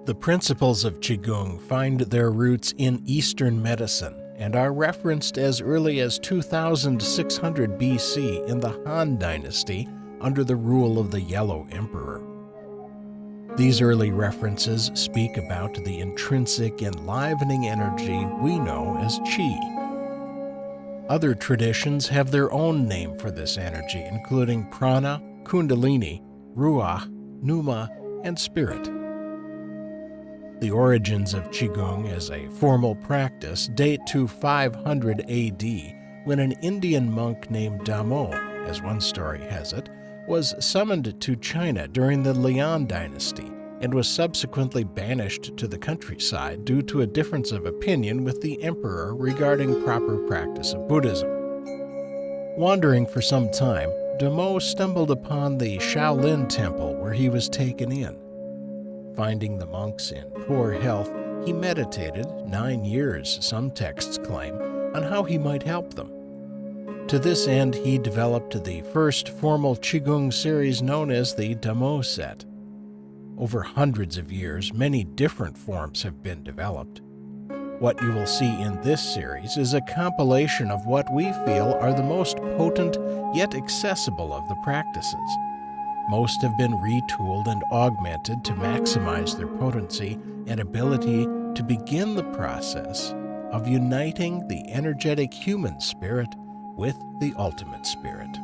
The principles of Qigong find their roots in Eastern medicine and are referenced as early as 2600 BC in the Han Dynasty under the rule of the Yellow Emperor. These early references speak about the intrinsic enlivening energy we know as Qi. Other traditions have their own name for this energy, including prana, kundalini, ruach, pneuma, and spirit. The origins of Qigong as a formal practice date to 500 AD, when an Indian monk named Damo, as one story has it, was summoned to China during the Lian Dynasty and was subsequently banished to the countryside due to a difference of opinion with the emperor regarding proper practice of Buddhism. Wandering for some time, Damo stumbled upon the Shaolin Temple where he was taken in. Finding the monks in poor health, he meditated 9 years, some texts claim, on how he might help them. To this end, he developed the first formal Qigong series known as the Damo set. Over hundreds of years, many different forms have been developed. What you will see in this series is a compilation of what we feel are the most potent yet accessible of the practices. Most have been retooled and augmented to maximize their potency and ability to begin the process of uniting the energetic human spirit with the ultimate spirit.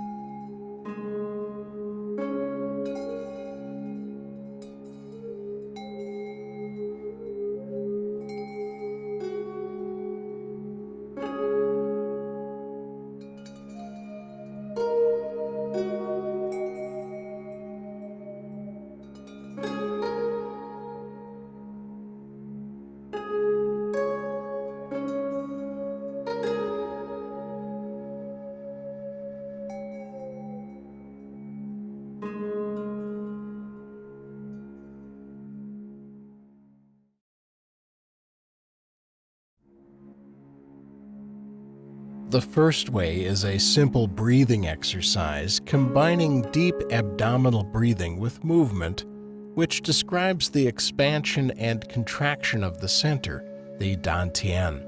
The first way is a simple breathing exercise combining deep abdominal breathing with movement, which describes the expansion and contraction of the center, the dantian.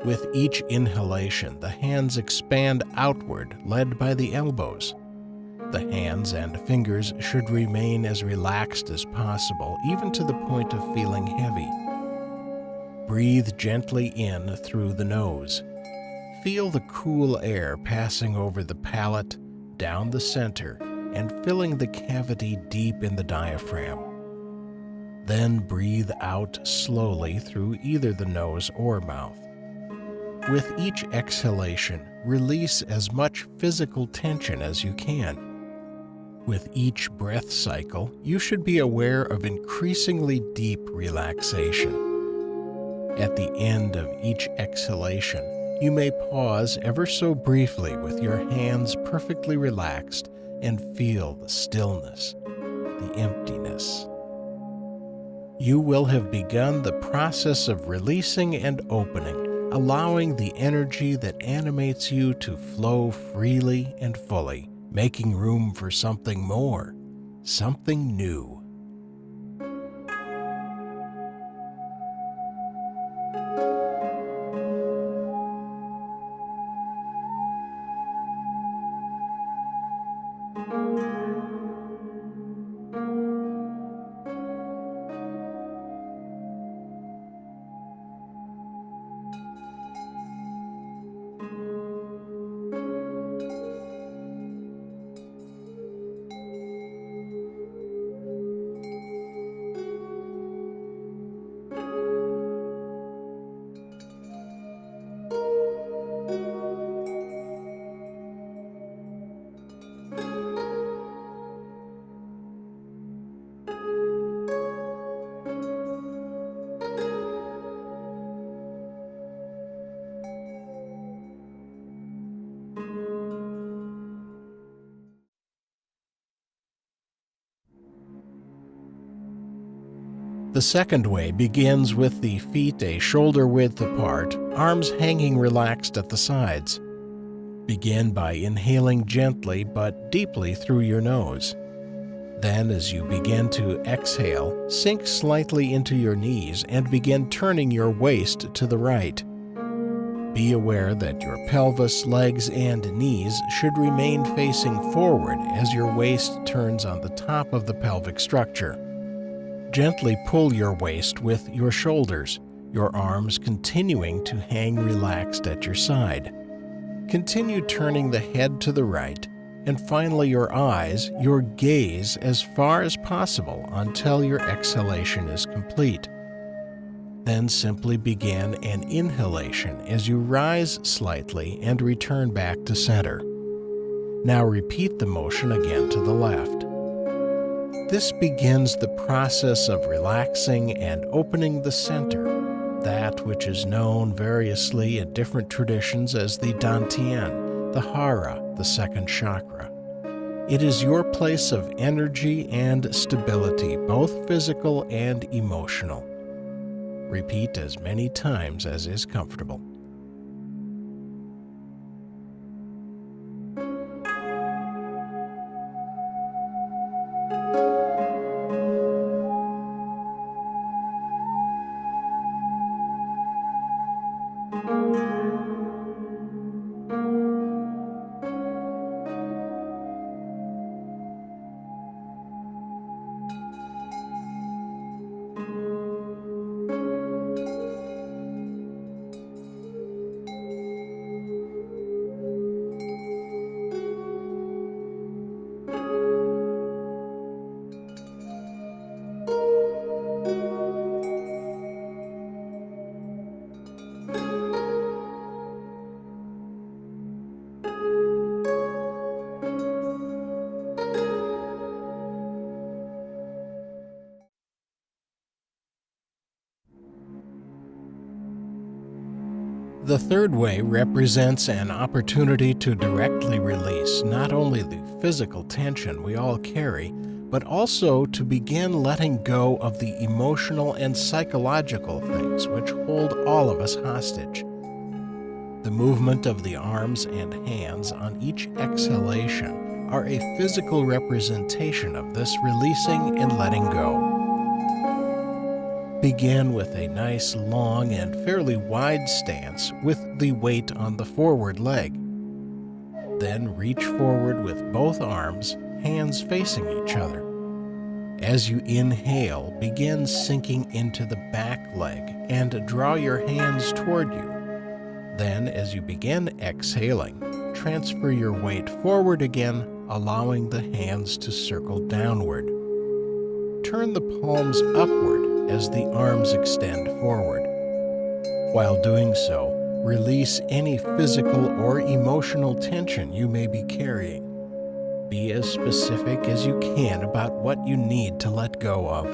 With each inhalation, the hands expand outward, led by the elbows. The hands and fingers should remain as relaxed as possible, even to the point of feeling heavy. Breathe gently in through the nose. Feel the cool air passing over the palate, down the center, and filling the cavity deep in the diaphragm. Then breathe out slowly through either the nose or mouth. With each exhalation, release as much physical tension as you can. With each breath cycle, you should be aware of increasingly deep relaxation. At the end of each exhalation, you may pause ever so briefly with your hands perfectly relaxed and feel the stillness, the emptiness. You will have begun the process of releasing and opening, allowing the energy that animates you to flow freely and fully, making room for something more, something new. The second way begins with the feet a shoulder width apart, arms hanging relaxed at the sides. Begin by inhaling gently but deeply through your nose. Then, as you begin to exhale, sink slightly into your knees and begin turning your waist to the right. Be aware that your pelvis, legs, and knees should remain facing forward as your waist turns on the top of the pelvic structure. Gently pull your waist with your shoulders, your arms continuing to hang relaxed at your side. Continue turning the head to the right, and finally your eyes, your gaze as far as possible until your exhalation is complete. Then simply begin an inhalation as you rise slightly and return back to center. Now repeat the motion again to the left. This begins the process of relaxing and opening the center, that which is known variously in different traditions as the Dantian, the Hara, the second chakra. It is your place of energy and stability, both physical and emotional. Repeat as many times as is comfortable. The third way represents an opportunity to directly release not only the physical tension we all carry, but also to begin letting go of the emotional and psychological things which hold all of us hostage. The movement of the arms and hands on each exhalation are a physical representation of this releasing and letting go. Begin with a nice long and fairly wide stance with the weight on the forward leg. Then reach forward with both arms, hands facing each other. As you inhale, begin sinking into the back leg and draw your hands toward you. Then, as you begin exhaling, transfer your weight forward again, allowing the hands to circle downward. Turn the palms upward as the arms extend forward. While doing so, release any physical or emotional tension you may be carrying. Be as specific as you can about what you need to let go of.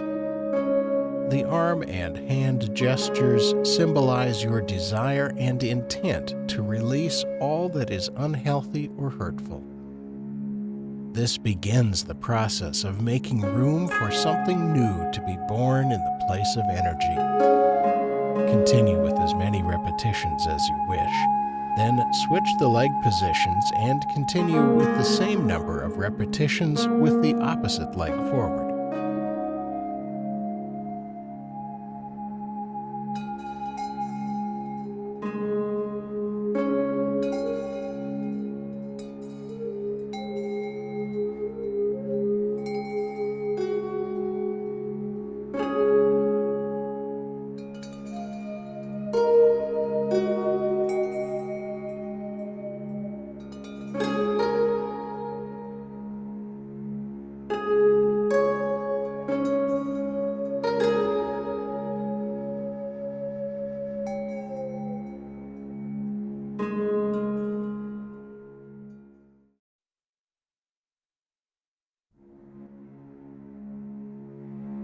The arm and hand gestures symbolize your desire and intent to release all that is unhealthy or hurtful. This begins the process of making room for something new to be born in the place of energy. Continue with as many repetitions as you wish. Then switch the leg positions and continue with the same number of repetitions with the opposite leg forward.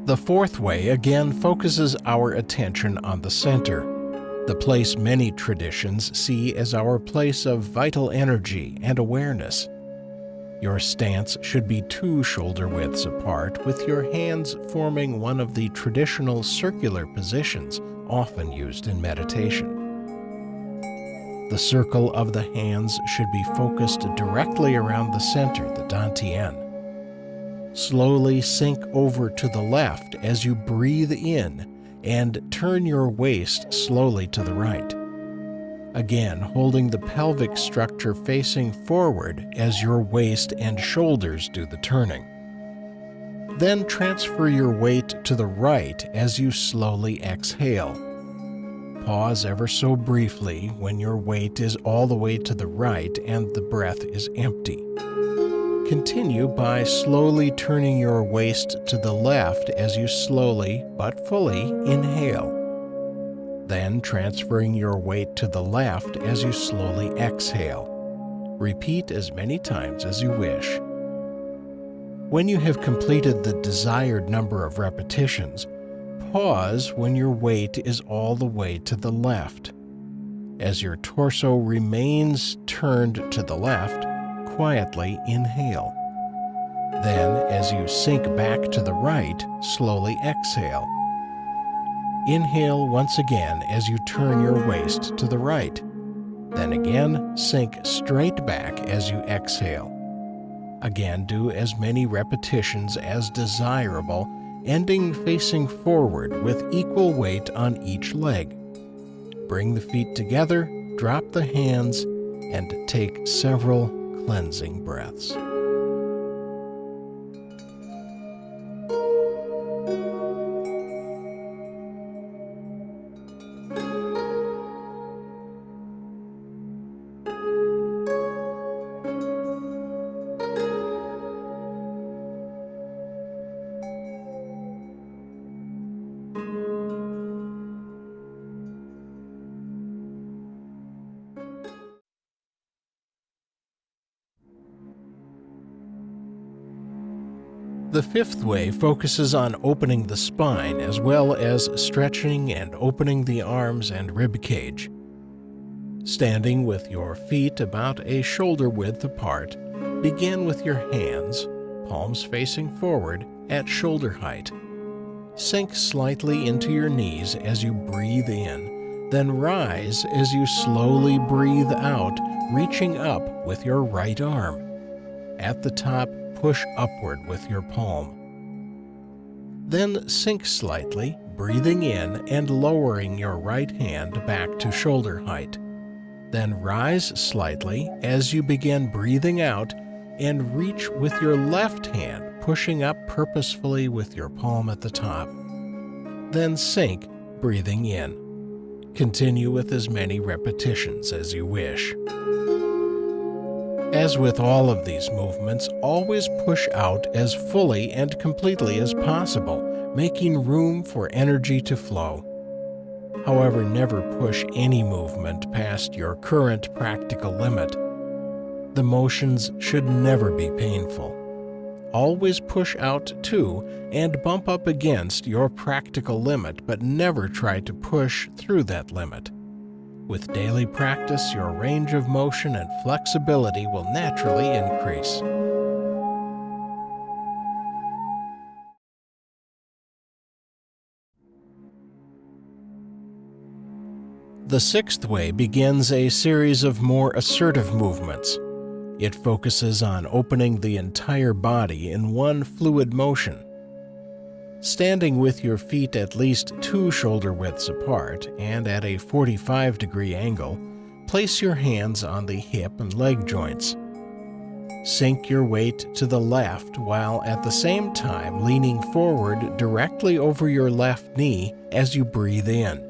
The fourth way again focuses our attention on the center, the place many traditions see as our place of vital energy and awareness. Your stance should be 2 shoulder widths apart, with your hands forming one of the traditional circular positions often used in meditation. The circle of the hands should be focused directly around the center, the Dantian. Slowly sink over to the left as you breathe in and turn your waist slowly to the right. Again, holding the pelvic structure facing forward as your waist and shoulders do the turning. Then transfer your weight to the right as you slowly exhale. Pause ever so briefly when your weight is all the way to the right and the breath is empty. Continue by slowly turning your waist to the left as you slowly but fully inhale. Then transferring your weight to the left as you slowly exhale. Repeat as many times as you wish. When you have completed the desired number of repetitions, pause when your weight is all the way to the left. As your torso remains turned to the left, quietly inhale. Then, as you sink back to the right, slowly exhale. Inhale once again as you turn your waist to the right. Then again, sink straight back as you exhale. Again, do as many repetitions as desirable, ending facing forward with equal weight on each leg. Bring the feet together, drop the hands, and take several cleansing breaths. The fifth way focuses on opening the spine as well as stretching and opening the arms and rib cage. Standing with your feet about a shoulder width apart, begin with your hands, palms facing forward, at shoulder height. Sink slightly into your knees as you breathe in, then rise as you slowly breathe out, reaching up with your right arm. At the top, push upward with your palm. Then sink slightly, breathing in and lowering your right hand back to shoulder height. Then rise slightly as you begin breathing out and reach with your left hand, pushing up purposefully with your palm at the top. Then sink, breathing in. Continue with as many repetitions as you wish. As with all of these movements, always push out as fully and completely as possible, making room for energy to flow. However, never push any movement past your current practical limit. The motions should never be painful. Always push out to and bump up against your practical limit, but never try to push through that limit. With daily practice, your range of motion and flexibility will naturally increase. The sixth way begins a series of more assertive movements. It focuses on opening the entire body in one fluid motion. Standing with your feet at least 2 shoulder widths apart and at a 45-degree angle, place your hands on the hip and leg joints. Sink your weight to the left while at the same time leaning forward directly over your left knee as you breathe in.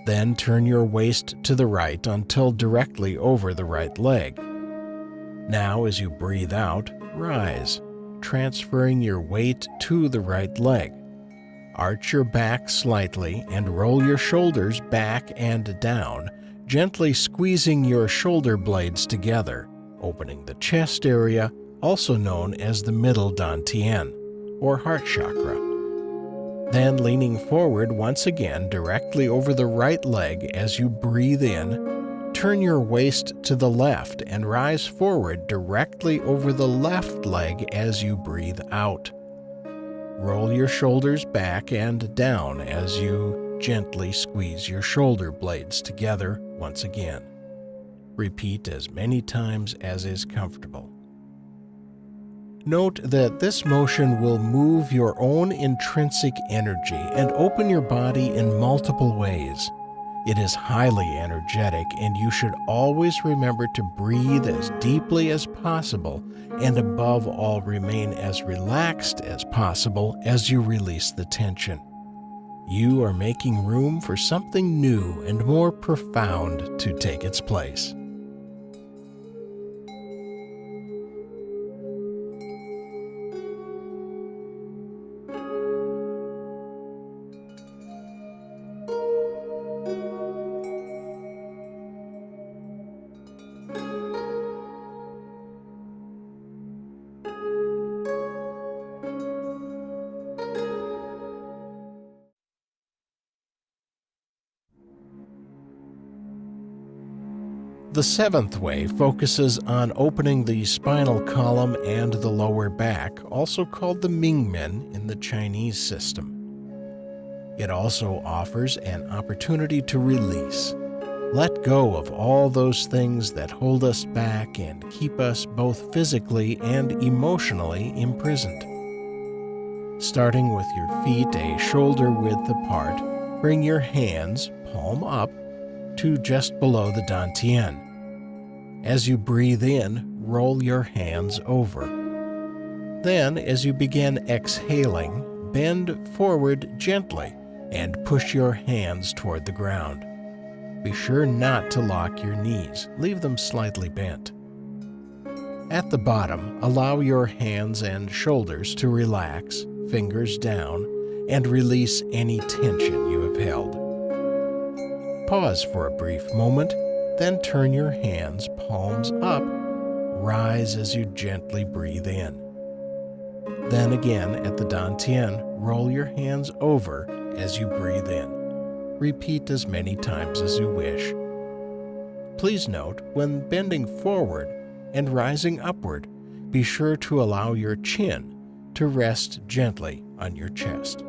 Then turn your waist to the right until directly over the right leg. Now, as you breathe out, rise, transferring your weight to the right leg. Arch your back slightly and roll your shoulders back and down, gently squeezing your shoulder blades together, opening the chest area, also known as the middle dantian, or heart chakra. Then leaning forward once again directly over the right leg as you breathe in, turn your waist to the left and rise forward directly over the left leg as you breathe out. Roll your shoulders back and down as you gently squeeze your shoulder blades together once again. Repeat as many times as is comfortable. Note that this motion will move your own intrinsic energy and open your body in multiple ways. It is highly energetic, and you should always remember to breathe as deeply as possible and above all remain as relaxed as possible as you release the tension. You are making room for something new and more profound to take its place. The seventh way focuses on opening the spinal column and the lower back, also called the Mingmen in the Chinese system. It also offers an opportunity to release. Let go of all those things that hold us back and keep us both physically and emotionally imprisoned. Starting with your feet a shoulder width apart, bring your hands, palm up, to just below the dantian. As you breathe in, roll your hands over. Then, as you begin exhaling, bend forward gently and push your hands toward the ground. Be sure not to lock your knees. Leave them slightly bent. At the bottom, allow your hands and shoulders to relax, fingers down, and release any tension you have held. Pause for a brief moment, then turn your hands palms up. Rise as you gently breathe in. Then again at the dantian, roll your hands over as you breathe in. Repeat as many times as you wish. Please note, when bending forward and rising upward, be sure to allow your chin to rest gently on your chest.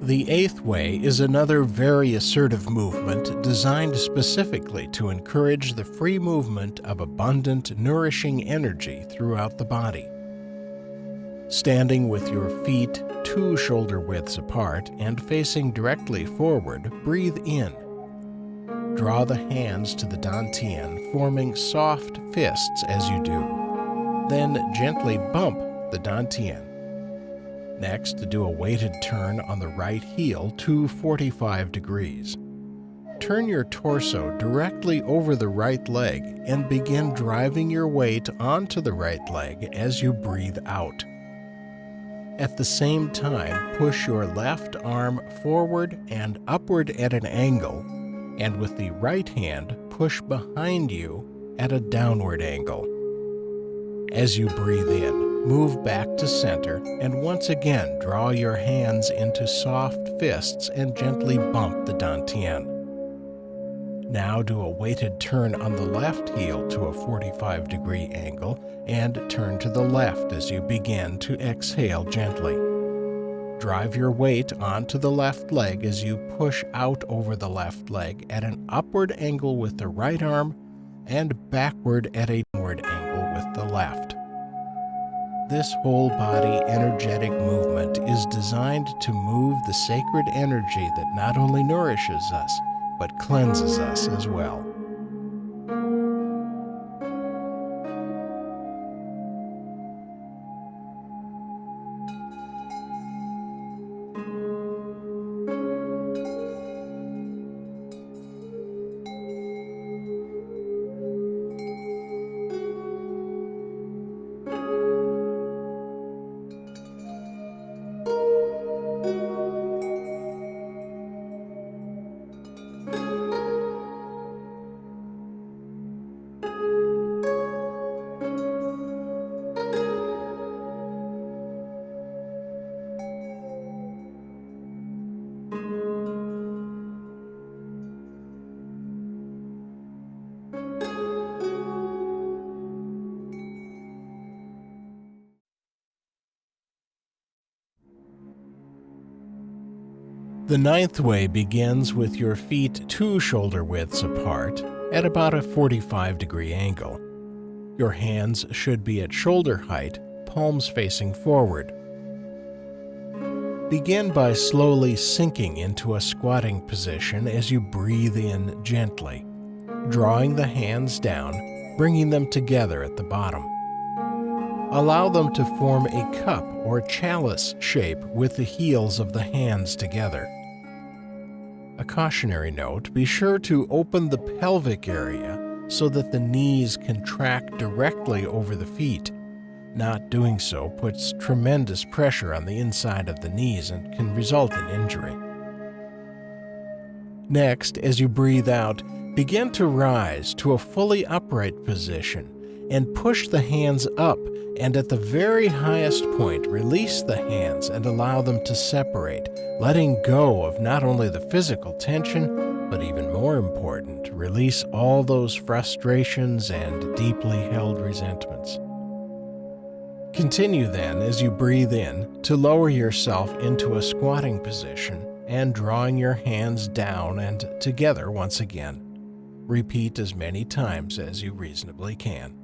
The eighth way is another very assertive movement designed specifically to encourage the free movement of abundant, nourishing energy throughout the body. Standing with your feet 2 shoulder widths apart and facing directly forward, breathe in. Draw the hands to the dantian, forming soft fists as you do. Then gently bump the dantian. Next, do a weighted turn on the right heel to 45 degrees. Turn your torso directly over the right leg and begin driving your weight onto the right leg as you breathe out. At the same time, push your left arm forward and upward at an angle, and with the right hand, push behind you at a downward angle. As you breathe in, move back to center and once again draw your hands into soft fists and gently bump the dantian. Now do a weighted turn on the left heel to a 45-degree angle and turn to the left as you begin to exhale gently. Drive your weight onto the left leg as you push out over the left leg at an upward angle with the right arm and backward at a downward angle with the left. This whole-body energetic movement is designed to move the sacred energy that not only nourishes us, but cleanses us as well. The ninth way begins with your feet 2 shoulder widths apart at about a 45-degree angle. Your hands should be at shoulder height, palms facing forward. Begin by slowly sinking into a squatting position as you breathe in gently, drawing the hands down, bringing them together at the bottom. Allow them to form a cup or chalice shape with the heels of the hands together. A cautionary note: be sure to open the pelvic area so that the knees can track directly over the feet. Not doing so puts tremendous pressure on the inside of the knees and can result in injury. Next, as you breathe out, begin to rise to a fully upright position and push the hands up, and at the very highest point, release the hands and allow them to separate, letting go of not only the physical tension, but even more important, release all those frustrations and deeply held resentments. Continue then, as you breathe in, to lower yourself into a squatting position and drawing your hands down and together once again. Repeat as many times as you reasonably can.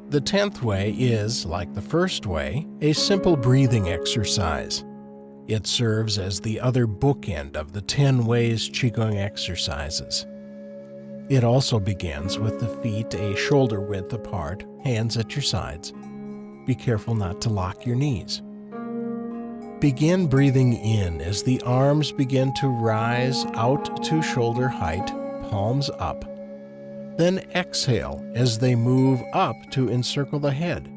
The 10th way is, like the first way, a simple breathing exercise. It serves as the other bookend of the 10 ways Qigong exercises. It also begins with the feet a shoulder width apart, hands at your sides. Be careful not to lock your knees. Begin breathing in as the arms begin to rise out to shoulder height, palms up. Then exhale as they move up to encircle the head.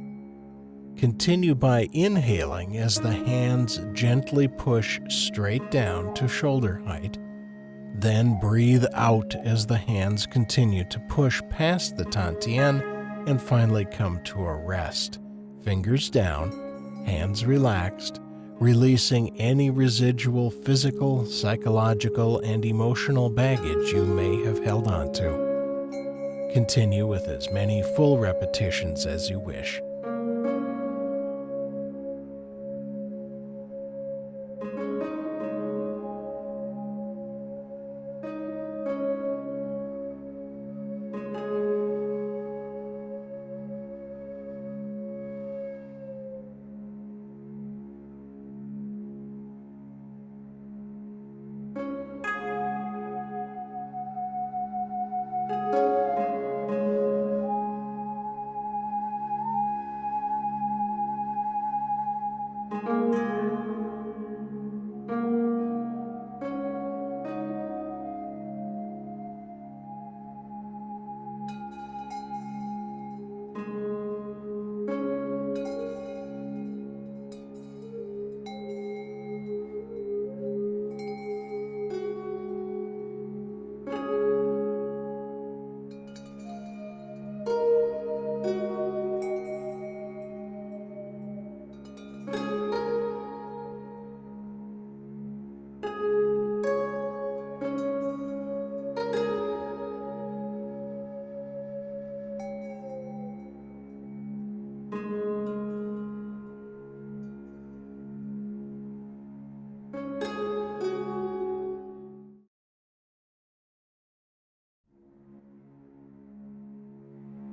Continue by inhaling as the hands gently push straight down to shoulder height. Then breathe out as the hands continue to push past the Tantien and finally come to a rest. Fingers down, hands relaxed, releasing any residual physical, psychological, and emotional baggage you may have held onto. Continue with as many full repetitions as you wish.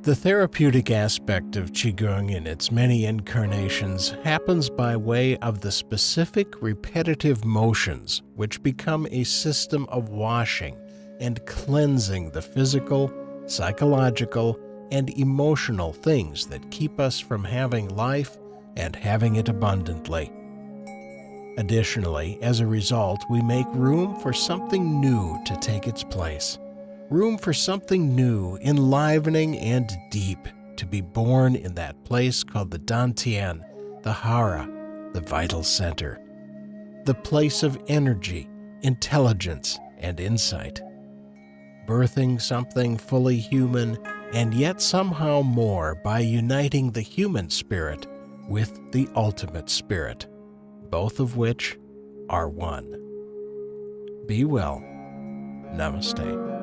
The therapeutic aspect of Qigong in its many incarnations happens by way of the specific repetitive motions which become a system of washing and cleansing the physical, psychological, and emotional things that keep us from having life and having it abundantly. Additionally, as a result, we make room for something new to take its place. Room for something new, enlivening, and deep to be born in that place called the Dantian, the Hara, the vital center. The place of energy, intelligence, and insight. Birthing something fully human and yet somehow more by uniting the human spirit with the ultimate spirit, both of which are one. Be well. Namaste.